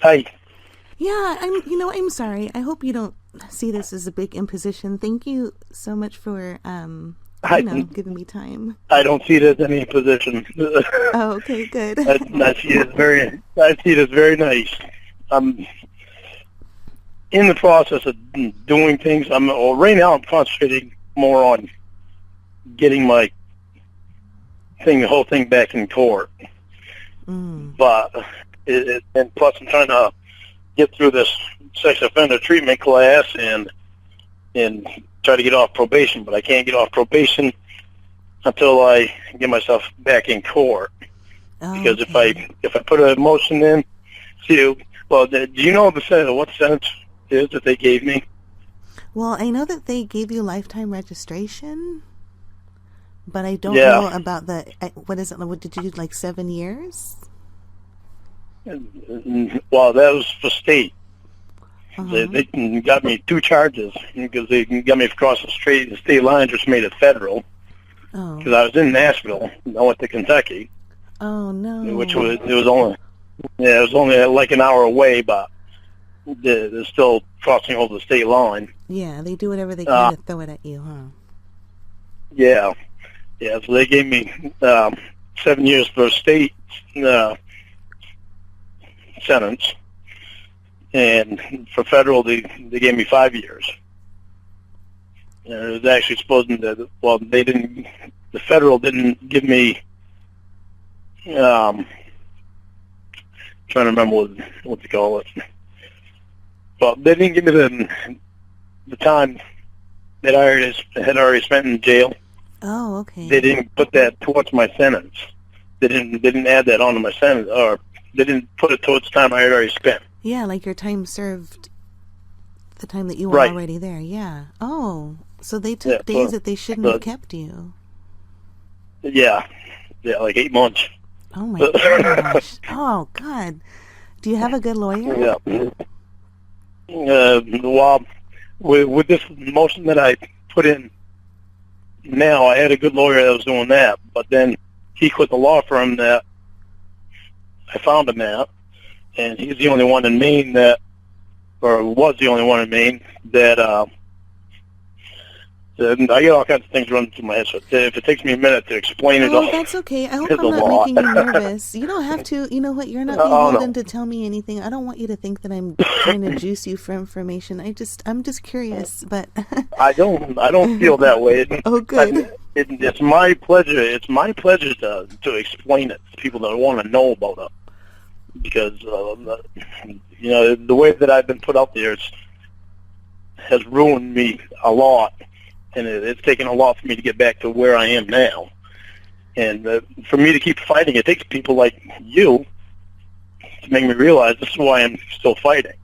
Hi. Yeah, I'm sorry. I hope you don't see this as a big imposition. Thank you so much for, giving me time. I don't see it as any position. Oh, okay, good. I see it as very nice. I'm in the process of doing things. Right now I'm concentrating more on getting the whole thing back in court. But and plus I'm trying to get through this sex offender treatment class and try to get off probation, but I can't get off probation until I get myself back in court. Because if I put a motion in, do you know what sentence is that they gave me? Well, I know that they gave you lifetime registration, but I don't know about what is it? What did you do, 7 years? Well, that was for state. They got me 2 charges because they got me across the state line, just made it federal. Because I was in Nashville, I went to Kentucky. Oh no! It was only like an hour away, but they're still crossing over the state line. Yeah, they do whatever they can to throw it at you, huh? Yeah. So they gave me 7 years for a state sentence, and for federal they gave me 5 years. It was actually supposed that the federal didn't give me. Trying to remember what to call it. Well, they didn't give me the time that I had already spent in jail. Oh, okay. They didn't put that towards my sentence. They didn't add that onto my sentence, or they didn't put it towards the time I had already spent. Yeah, like your time served, the time that you were already there. Yeah. Oh, so they took days that they shouldn't have kept you. Yeah, like 8 months. Oh my gosh! Oh God! Do you have a good lawyer? Yeah. Well, with this motion that I put in now, I had a good lawyer that was doing that, but then he quit the law firm that I found him at, and he's the only one in Maine was the only one in Maine that I get all kinds of things running through my head, so if it takes me a minute to explain it all. Oh, that's okay. I hope I'm not making you nervous. You don't have to. You know what? You're not beholden to tell me anything. I don't want you to think that I'm trying to juice you for information. I'm just curious, but I don't feel that way. Oh, good. It's my pleasure. It's my pleasure to explain it to people that want to know about it, because the way that I've been put out there has ruined me a lot. And it's taken a lot for me to get back to where I am now. And for me to keep fighting, it takes people like you to make me realize this is why I'm still fighting.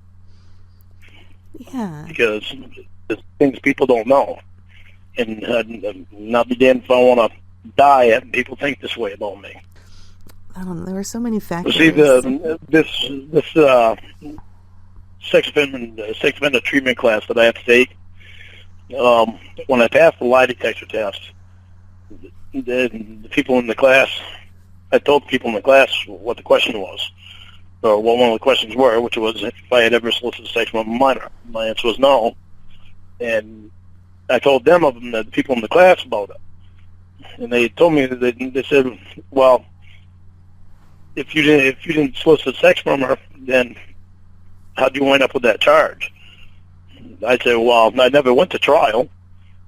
Yeah. Because there's things people don't know. And not be damned if I want to die having people think this way about me. There were so many factors. See, this sex offender treatment class that I have to take, when I passed the lie detector test, the people in the class, I told the people in the class what the question was, or what one of the questions were, which was if I had ever solicited sex from a minor. My answer was no, and I told the people in the class about it, and they told me that they said, well, if you didn't solicit sex from her, then how'd you wind up with that charge? I said, well, I never went to trial.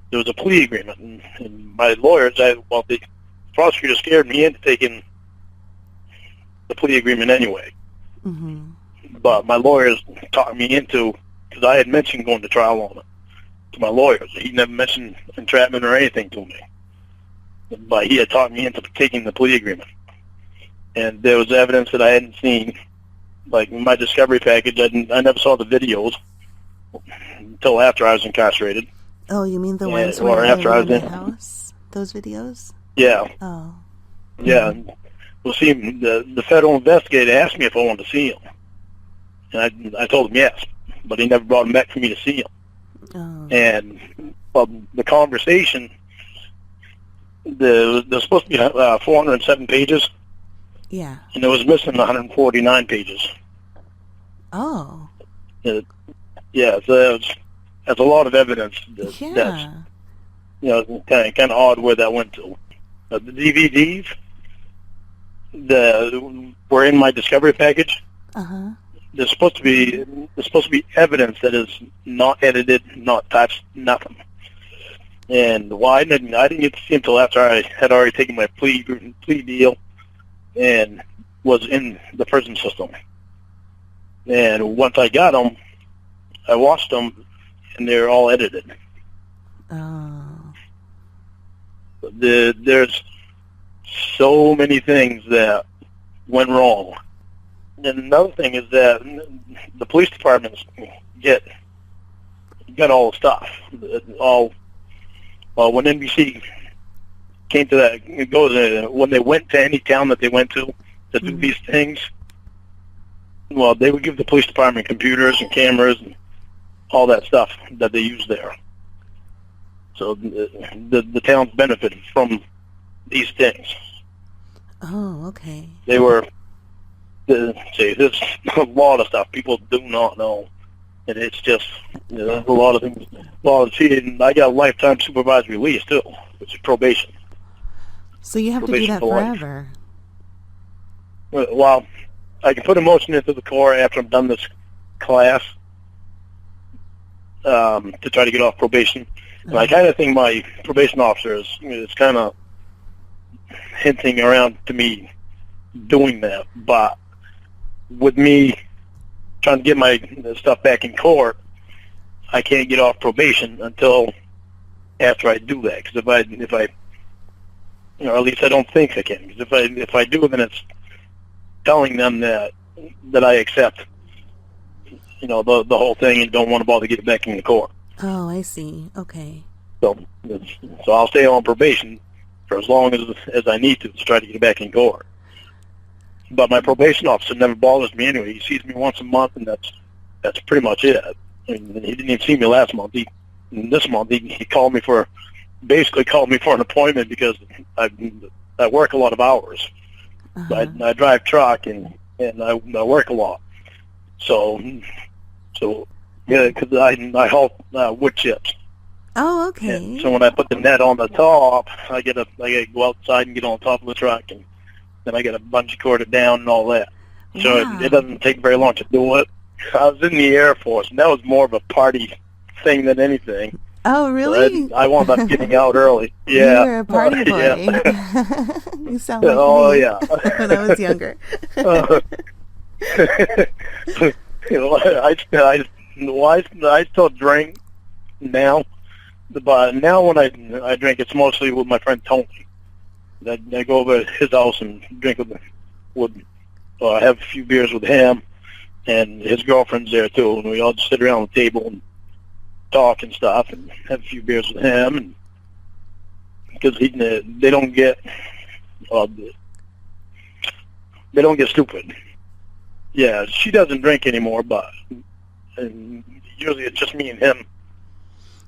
There was a plea agreement, and my lawyers, the prosecutor scared me into taking the plea agreement anyway. Mm-hmm. But my lawyers talked me into, because I had mentioned going to trial on it to my lawyers. He never mentioned entrapment or anything to me. But he had talked me into taking the plea agreement. And there was evidence that I hadn't seen, like in my discovery package. I never saw the videos until after I was incarcerated. Oh, you mean the ones where after I was in the house? Those videos? Yeah. Oh. Yeah. Well, see, the federal investigator asked me if I wanted to see him, and I told him yes, but he never brought him back for me to see him. Oh. And the conversation, there's supposed to be 407 pages. Yeah. And it was missing 149 pages. Oh. Yeah, so that's a lot of evidence. That's, kind of odd where that went to. The DVDs were in my discovery package. Uh-huh. There's supposed to be evidence that is not edited, not touched, nothing. And I didn't get to see until after I had already taken my plea deal and was in the prison system. And once I got them, I watched them, and they're all edited. Oh. There's so many things that went wrong. And another thing is that the police departments get all the stuff. When NBC came to that, when they went to any town that they went to do these things, well, they would give the police department computers and cameras and all that stuff that they use there. So the towns benefited from these things. Oh, okay. They were, there's a lot of stuff people do not know. And it's just, there's a lot of things. And I got a lifetime supervised release, too, which is probation. So you have probation to do that forever? Well, I can put a motion into the court after I'm done this class to try to get off probation. And I kind of think my probation officer is kind of hinting around to me doing that. But with me trying to get my stuff back in court, I can't get off probation until after I do that. Because if I, or at least I don't think I can. Because if I do, then it's telling them that I accept, the whole thing and don't want to bother getting back in the court. Oh, I see. Okay. So I'll stay on probation for as long as I need to try to get back in court. But my probation officer never bothers me anyway. He sees me once a month, and that's pretty much it. I mean, he didn't even see me last month. This month he called me for an appointment because I work a lot of hours. Uh-huh. I drive truck and I work a lot. So yeah, because I haul wood chips. Oh, okay. And so when I put the net on the top, I gotta go outside and get on top of the truck, and then I got to bungee cord it down and all that. So it doesn't take very long to do it. I was in the Air Force, and that was more of a party thing than anything. Oh, really? So I wound up getting out early. Yeah. You were a party boy. Yeah. You sound like me yeah. when I was younger. I still drink now, but now when I drink, it's mostly with my friend Tony. I go over to his house and drink have a few beers with him, and his girlfriend's there too, and we all just sit around the table and talk and stuff, and have a few beers with him, and because they don't get stupid. Yeah, she doesn't drink anymore, but usually it's just me and him.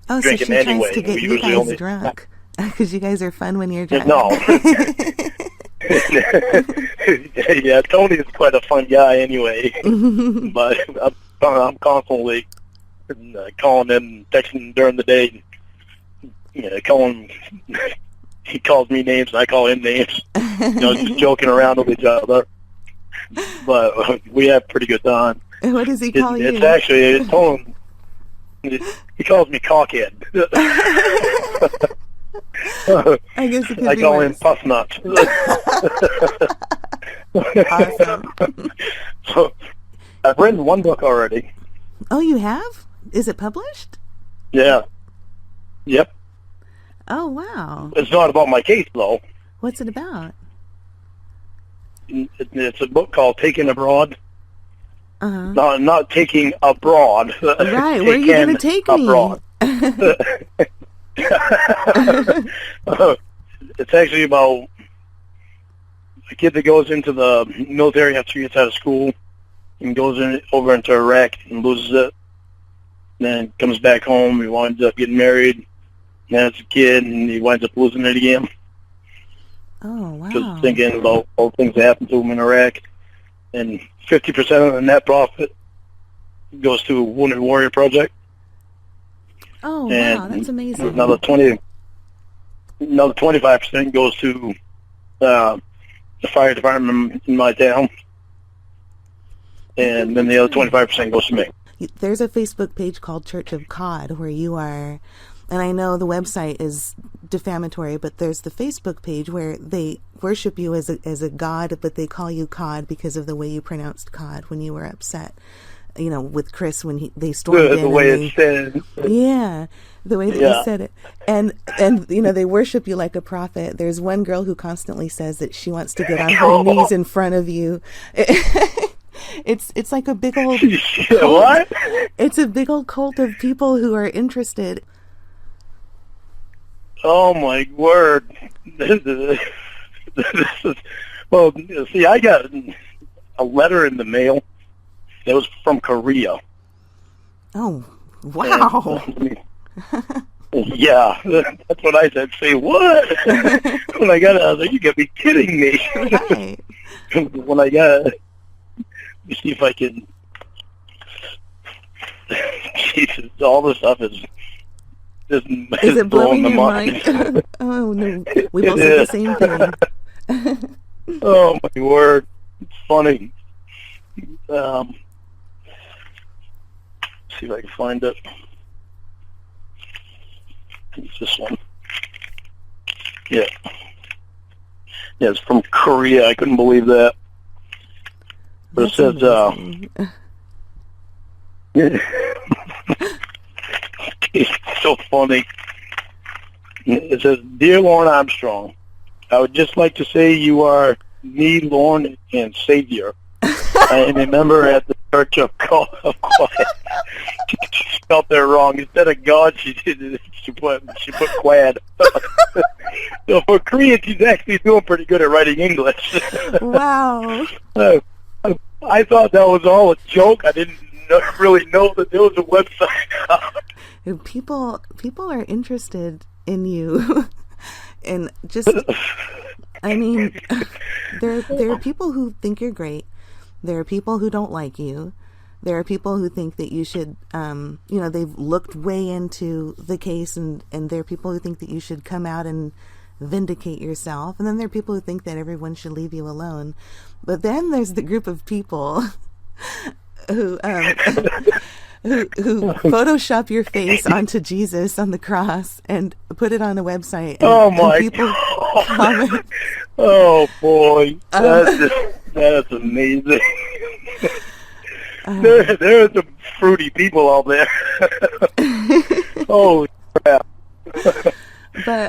Oh, drinking so she anyway. tries to get you guys drunk. Because you guys are fun when you're drunk. No. Yeah, Tony's quite a fun guy anyway. But I'm constantly calling him, texting during the day. He calls me names and I call him names. Just joking around with each other. But we have pretty good time. What does he call you? It's actually, he calls me cockhead. I guess it could I be call worse. him puff nuts. Awesome. So I've written one book already. Oh, you have? Is it published? Yeah. Yep. Oh, wow. It's not about my case, though. What's it about? It's a book called Taking Abroad. Uh-huh. No, not Taking Abroad. Right, where are you going to take abroad. me? It's actually about a kid that goes into the military after he gets out of school and goes over into Iraq and loses it. Then comes back home. He winds up getting married. Then it's a kid, and he winds up losing it again. Oh, wow. Just thinking about all the things that happened to him in Iraq. And 50% of the net profit goes to Wounded Warrior Project. Oh, and wow, that's amazing. Another 25% goes to the fire department in my town. And then the other 25% goes to me. There's a Facebook page called Church of Cod where you are, and I know the website is defamatory, but there's the Facebook page where they worship you as a god, but they call you Cod because of the way you pronounced Cod when you were upset. You know, with Chris when they stormed in. The way it's said. Yeah, the way that you said it. And you know, they worship you like a prophet. There's one girl who constantly says that she wants to get on her knees in front of you. It's like a big old cult. What? It's a big old cult of people who are interested. Oh my word! This is well. See, I got a letter in the mail. It was from Korea. Oh, wow! Yeah, that's what I said. Say what? When I got it, I was like, "You gotta be kidding me!" Right. When I got it, let me see if I can. Jesus, all this stuff is just is it blowing my your mind? Oh no, we both said the same thing. Oh my word, it's funny. See if I can find it. It's this one. Yeah. Yeah, it's from Korea. I couldn't believe that. But That's it says, it's so funny. It says, "Dear Lorne Armstrong, I would just like to say you are me, Lorne, and Savior. I am a member at the Church of Cawl." She spelled that wrong. Instead of God, she put quad. So for Korean, she's actually doing pretty good at writing English. Wow. I thought that was all a joke. I didn't really know that there was a website. People are interested in you, and just, I mean, there are people who think you're great. There are people who don't like you. There are people who think that you should, they've looked way into the case, and there are people who think that you should come out and vindicate yourself. And then there are people who think that everyone should leave you alone. But then there's the group of people who Photoshop your face onto Jesus on the cross and put it on a website. And, my people comment. Oh boy, that's amazing. There are some fruity people out there. Holy crap! But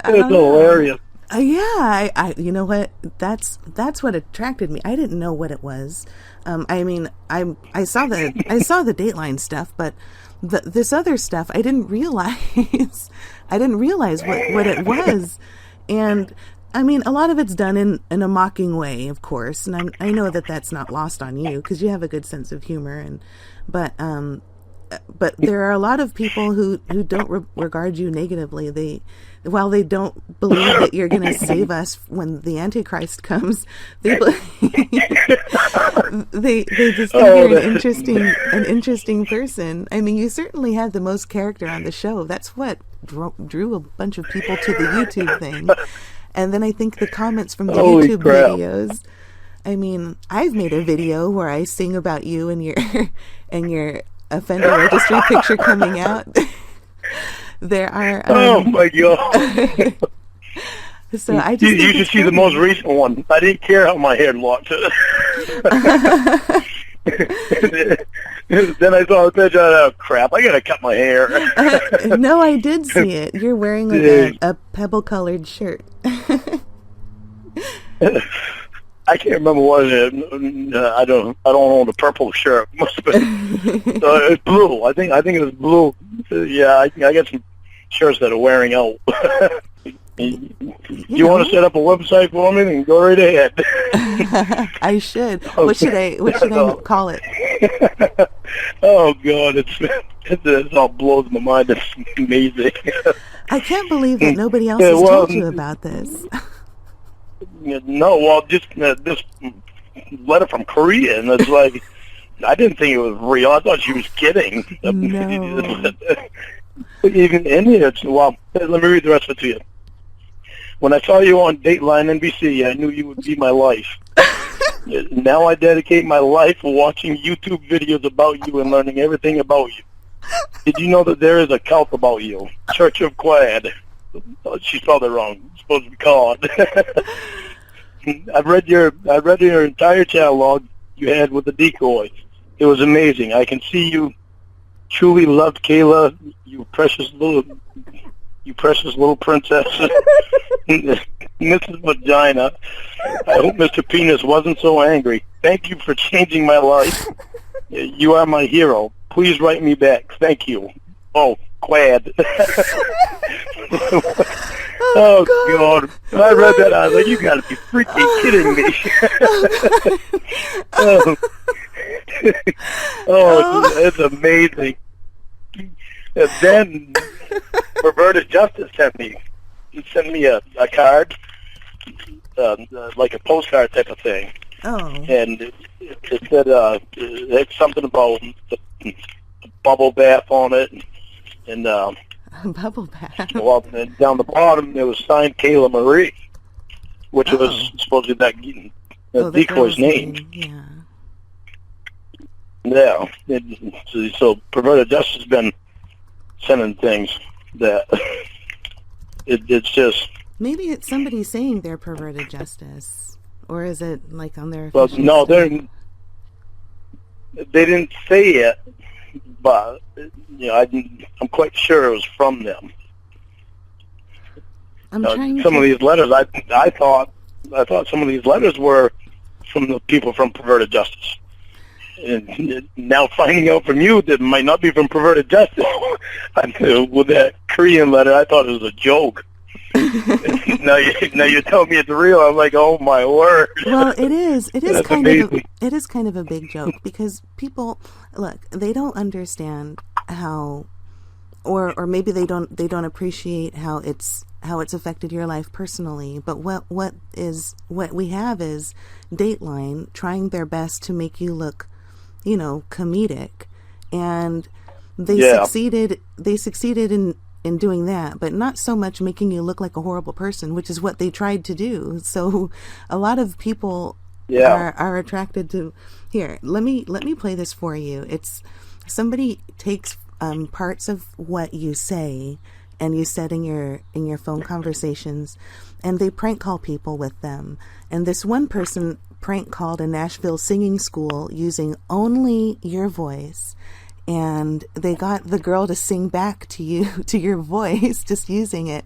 it's hilarious. Yeah, I you know what? That's what attracted me. I didn't know what it was. I mean, I saw the Dateline stuff, but this other stuff I didn't realize. I didn't realize what it was, and I mean, a lot of it's done in a mocking way, of course, and I know that that's not lost on you because you have a good sense of humor, but there are a lot of people who don't regard you negatively. While they don't believe that you're going to save us when the Antichrist comes, they just think you're an interesting person. I mean, you certainly had the most character on the show. That's what drew a bunch of people to the YouTube thing. And then I think the comments from the YouTube videos. I mean, I've made a video where I sing about you and your offender registry picture coming out. There are. Oh my god! So I just you should see the most recent one. I didn't care how my hair looked. Then I saw the picture. Oh crap! I gotta cut my hair. No, I did see it. You're wearing like a pebble-colored shirt. I can't remember what it is. I don't own the purple shirt. Must have been. It's blue. I think it was blue. Yeah, I got some shirts that are wearing out. You want to set up a website for me? Then go right ahead. I should. What should I call it? Oh God, it all blows my mind. It's amazing. I can't believe that nobody else has told you about this. No, well, just this letter from Korea, and it's like, I didn't think it was real. I thought she was kidding. No. Even in here, well, let me read the rest of it to you. When I saw you on Dateline NBC, I knew you would be my life. Now I dedicate my life watching YouTube videos about you and learning everything about you. Did you know that there is a cult about you? Church of Quad. Oh, she spelled it wrong. It's supposed to be called. I read your entire catalog you had with the decoy. It was amazing. I can see you truly loved Kayla, you precious little princess. Mrs. Vagina. I hope Mr. Penis wasn't so angry. Thank you for changing my life. You are my hero. Please write me back. Thank you. Oh, Quad. Oh, God. I read that. I was like, you got to be freaking kidding me. It's amazing. And then Perverted Justice sent me a card, like a postcard type of thing. Oh. And it said it's something about the bubble bath on it, and bubble bath. Well, and down the bottom it was signed Kayla Marie, which was supposedly that decoy's name. Yeah. So Perverted Justice has been sending things that it's just. Maybe it's somebody saying they're Perverted Justice, or is it like on their? Well, no, they didn't say it, but I'm quite sure it was from them. Some of these letters, I thought some of these letters were from the people from Perverted Justice. And now finding out from you that it might not be from Perverted Justice. With that Korean letter, I thought it was a joke. now you tell me it's real. I'm like, oh my word. Well, it is. It is That's kind amazing. of. It is kind of a big joke because people look. They don't understand how, or maybe they don't appreciate how it's affected your life personally. But what we have is Dateline trying their best to make you look, comedic, and they succeeded. They succeeded in doing that, but not so much making you look like a horrible person, which is what they tried to do. So a lot of people are attracted to. Here, let me play this for you. It's somebody takes parts of what you say and you said in your phone conversations, and they prank call people with them. And this one person prank called a Nashville singing school using only your voice. And they got the girl to sing back to you, to your voice, just using it.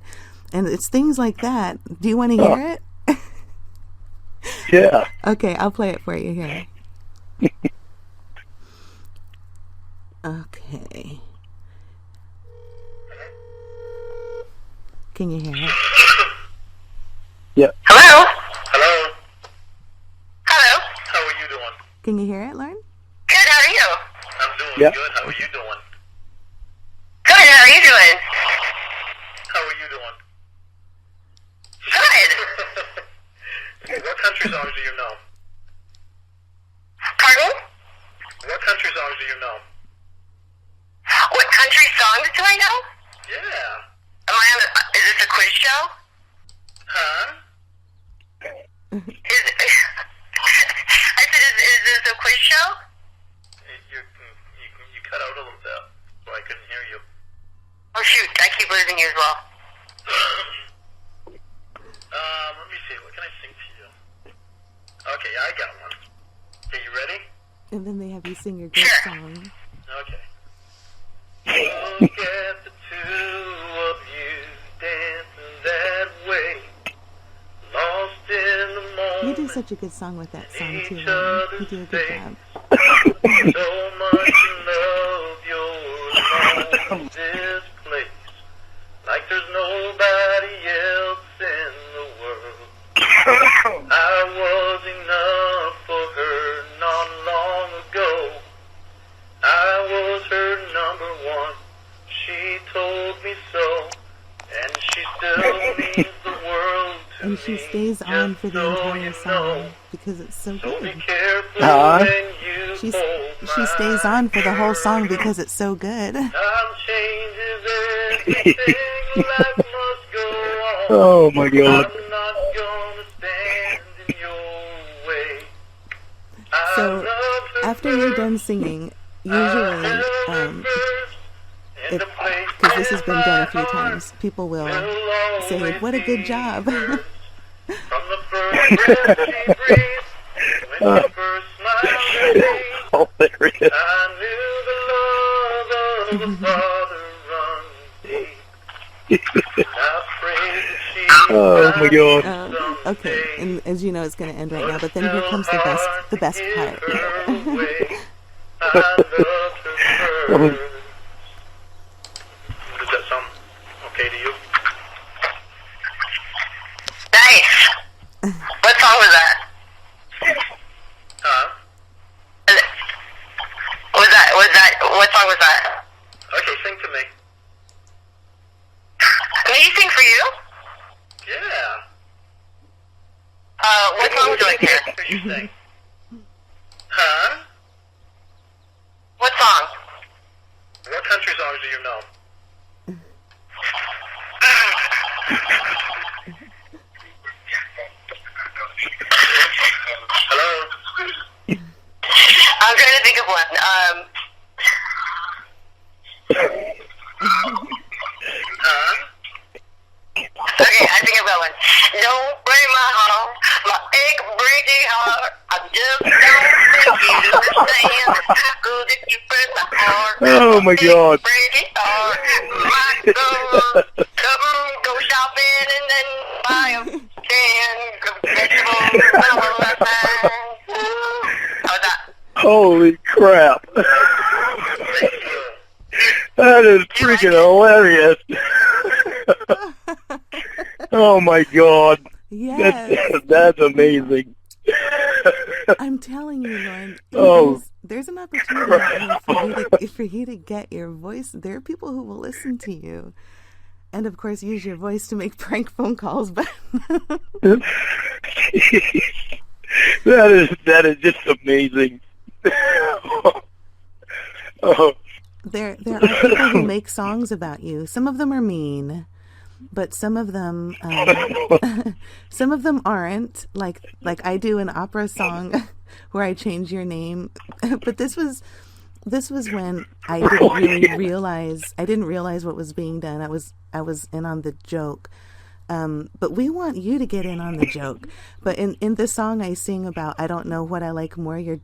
And it's things like that. Do you want to hear it? Yeah. Okay, I'll play it for you here. Okay. Can you hear it? Yeah. Hello? Hello? Hello? How are you doing? Can you hear it, Lorne? Good, how are you? I'm doing Yeah. good. How are you doing? Good, how are you doing? How are you doing? Good. What country songs do you know? Pardon? What country songs do you know? What country songs do I know? Yeah. Is this a quiz show? Huh? I said, is this a quiz show? You cut out a little bit, so I couldn't hear you. Oh shoot, I keep losing you as well. Let me see. What can I sing to you? Okay, I got one. Okay, you ready? And then they have you sing your good song. Okay. Look at the two of you dancing that way, lost in the moment. You do such a good song with that song too, Lorne. You do a good job. So much in love, you're alone in this place, like there's nobody else in the world. I was enough for her not long ago. I was her number one. She told me so, and she still means the world to And me. she stays on for the Just so entire you song know. because it's so So be good. careful when you she stays on for the whole song because it's so good. Time changes everything. Life must go on. Oh my God. I'm not gonna stand in your way. So after you're done singing, usually, because this has been done a few times, people will say, "What a good job." From the first breath she breathed, when she first smiled at me, Hilarious. I knew the love of a father runs deep. I prayed that she Oh my God. Okay, and as you know, it's going to end right now. But then here comes the best part. I loved her first. Does that sound okay to you? Nice. What song was that? Huh? What song was that? Okay, sing to me. Me sing for you? Yeah. What song would you like to hear? What you sing? Huh? What song? What country songs do you know? Hello? I'm trying to think of one. Huh? Okay, I think I've got one. Don't break my heart, my ache breaking heart. I just don't think you understand how good if you break my heart. Oh my God. Breaking heart, my soul. Come go shopping and then buy a can of vegetables all the time. How was that? Holy crap. That is freaking hilarious. Oh my God. Yes. That's amazing. I'm telling you, Lorne. Oh. There's an opportunity out there for you to get your voice. There are people who will listen to you, and of course, use your voice to make prank phone calls. But that is just amazing. Oh. there are people who make songs about you. Some of them are mean, but some of them aren't. Like I do an opera song where I change your name, but this was when I didn't really realize what was being done. I was in on the joke. But we want you to get in on the joke. But in the song I sing about, I don't know what I like more, your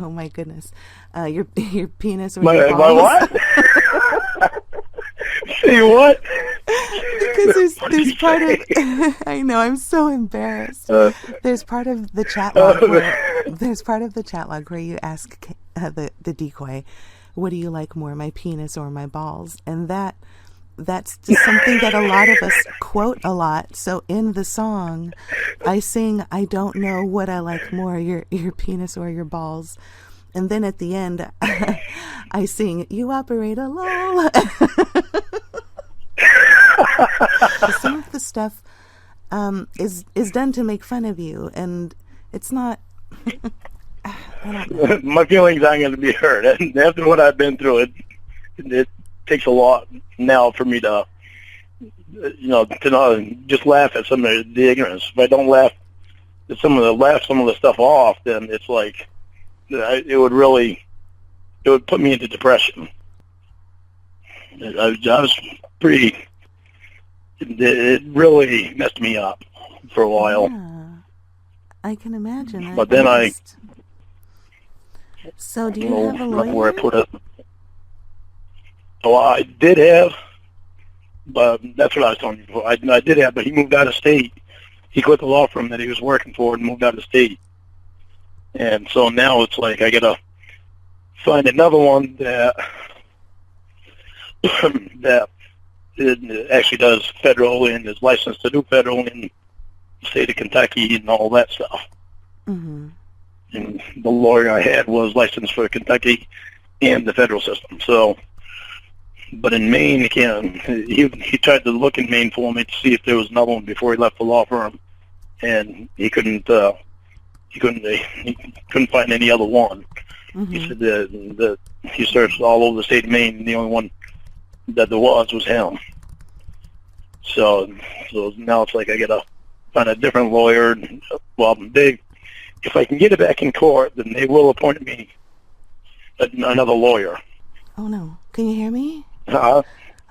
oh my goodness, your penis or your balls. My what? Say what? Because there's part of I know, I'm so embarrassed. There's part of the chat log where you ask the decoy, what do you like more, my penis or my balls? And that's just something that a lot of us quote a lot. So in the song, I sing, I don't know what I like more, your penis or your balls. And then at the end, I sing, you operate a lol. Some of the stuff is done to make fun of you, and it's not... I don't know. My feelings aren't going to be hurt. And after what I've been through, it takes a lot now for me to not just laugh at some of the ignorance. If I don't laugh some of the stuff off, then it's like it would put me into depression. I was pretty. It really messed me up for a while. Yeah, I can imagine. But then So do you have a lawyer? Where I put it. Oh, I did have, but that's what I was telling you before. I did have, but he moved out of state. He quit the law firm that he was working for and moved out of state. And so now it's like I got to find another one that actually does federal and is licensed to do federal in the state of Kentucky and all that stuff. Mm-hmm. And the lawyer I had was licensed for Kentucky and the federal system. So, but in Maine, he tried to look in Maine for me to see if there was another one before he left the law firm, and he couldn't find any other one. He said that he searched all over the state of Maine, and the only one that there was him. So now it's like I gotta find a different lawyer. Well, if I can get it back in court, then they will appoint me another lawyer. Oh no! Can you hear me? Uh-huh.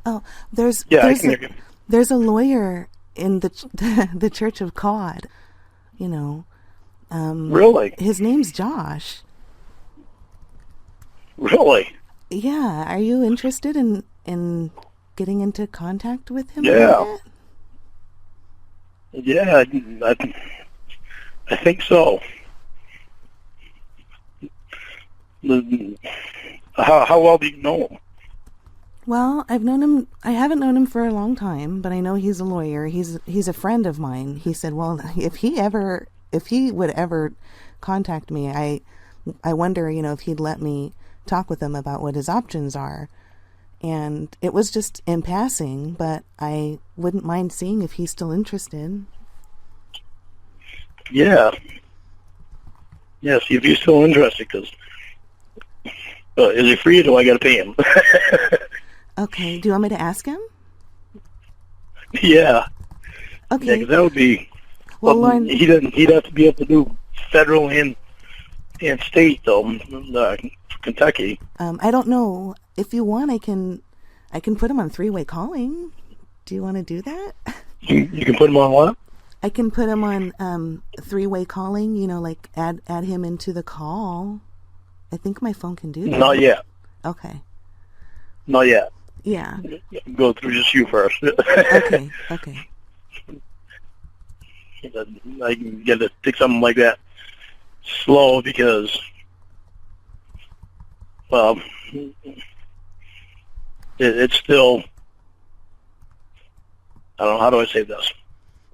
Oh, I can hear you. There's a lawyer in the Church of Cawl. You know. Really? His name's Josh. Really? Yeah. Are you interested in getting into contact with him? Yeah. Yeah, I think so. How well do you know him? Well, I've known him. I haven't known him for a long time, but I know he's a lawyer. He's a friend of mine. He said, "Well, if he would ever contact me, I wonder, if he'd let me talk with him about what his options are." And it was just in passing, but I wouldn't mind seeing if he's still interested. Yeah. Yeah, see if he's still interested, because is he free or do I got to pay him? Okay, do you want me to ask him? Yeah. Okay. Yeah, because that would be... Well, Lorne... He'd have to be able to do federal and state, though, Kentucky. I don't know. If you want, I can put him on three-way calling. Do you want to do that? You can put him on what? I can put him on three-way calling, like add him into the call. I think my phone can do that. Not yet. Okay. Not yet. Yeah. Go through just you first. Okay. I can get to take something like that slow because, well, it's still, I don't know, how do I say this?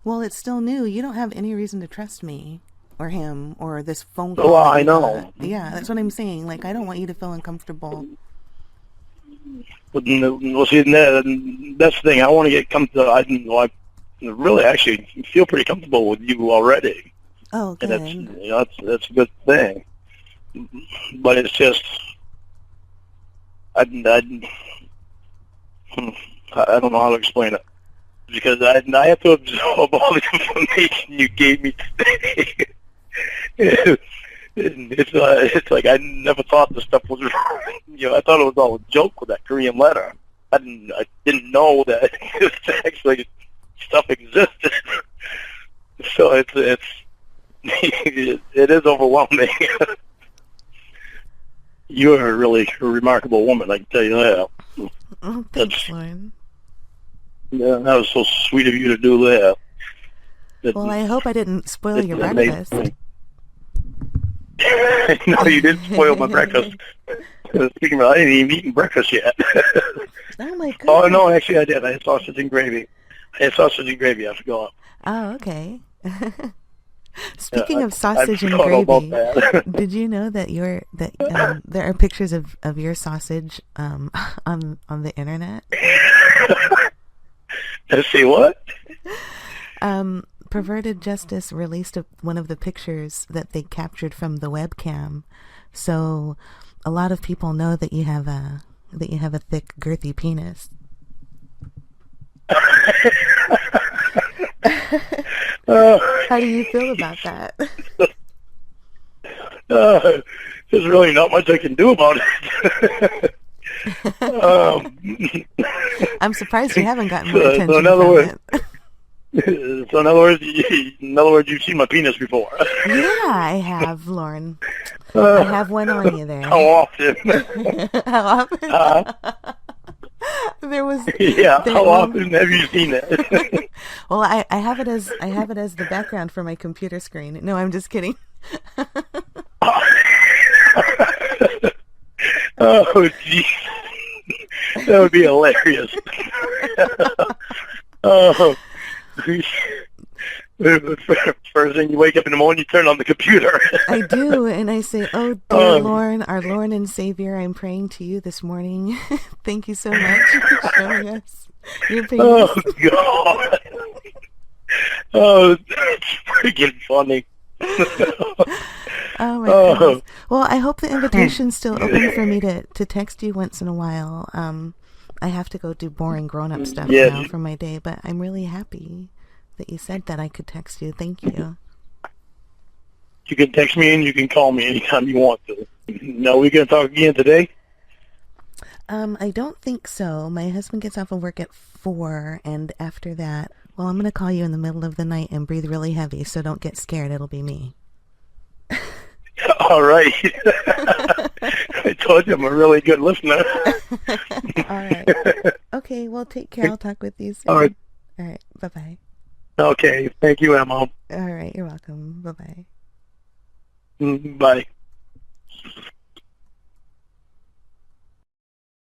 Well, it's still new. You don't have any reason to trust me or him or this phone call. Well, I know. Yeah, that's what I'm saying. Like, I don't want you to feel uncomfortable. Well, see, that's the thing. I want to get comfortable. I really actually feel pretty comfortable with you already. Oh, good. And that's a good thing. But it's just, I don't know how to explain it. Because I have to absorb all the information you gave me today. It's like I never thought this stuff was wrong. I thought it was all a joke with that Korean letter. I didn't know that actually stuff existed. So it is overwhelming. You're a really remarkable woman, I can tell you that. Oh, thanks, Lorne. Yeah, that was so sweet of you to do that. Well, I hope I didn't spoil your breakfast. No, you didn't spoil my breakfast. Speaking of, I didn't even eat breakfast yet. Oh, my goodness. Oh, no, actually I did. I had sausage and gravy. I forgot. Oh, okay. Speaking of sausage and all gravy, about that. did you know that there are pictures of your sausage on the internet? Let's see what? Perverted Justice released one of the pictures that they captured from the webcam, so a lot of people know that you have a thick, girthy penis. How do you feel about that? There's really not much I can do about it. I'm surprised you haven't gotten more attention so in other words, you've seen my penis before. Yeah, I have, Lorne. I have one on you there. How often? How often? There was. Yeah. How often have you seen it? Well, I have it as the background for my computer screen. No, I'm just kidding. Oh, geez. That would be hilarious. Oh, first thing you wake up in the morning, you turn on the computer. I do, and I say, "Oh, dear Lorne, our Lord and Savior, I'm praying to you this morning. Thank you so much for showing us your penis." Oh, God. Oh, that's freaking funny. Oh my goodness. Well, I hope the invitation's still open for me to text you once in a while. I have to go do boring grown-up stuff now for my day, but I'm really happy that you said that I could text you. Thank you. You can text me and you can call me anytime you want to. No, we going to talk again today? I don't think so. My husband gets off of work at 4, and after that, well, I'm going to call you in the middle of the night and breathe really heavy, so don't get scared. It'll be me. All right. I told you I'm a really good listener. All right. Okay, well, take care. I'll talk with you soon. All right. All right. Bye-bye. Okay. Thank you, Emma. All right. You're welcome. Bye-bye. Bye.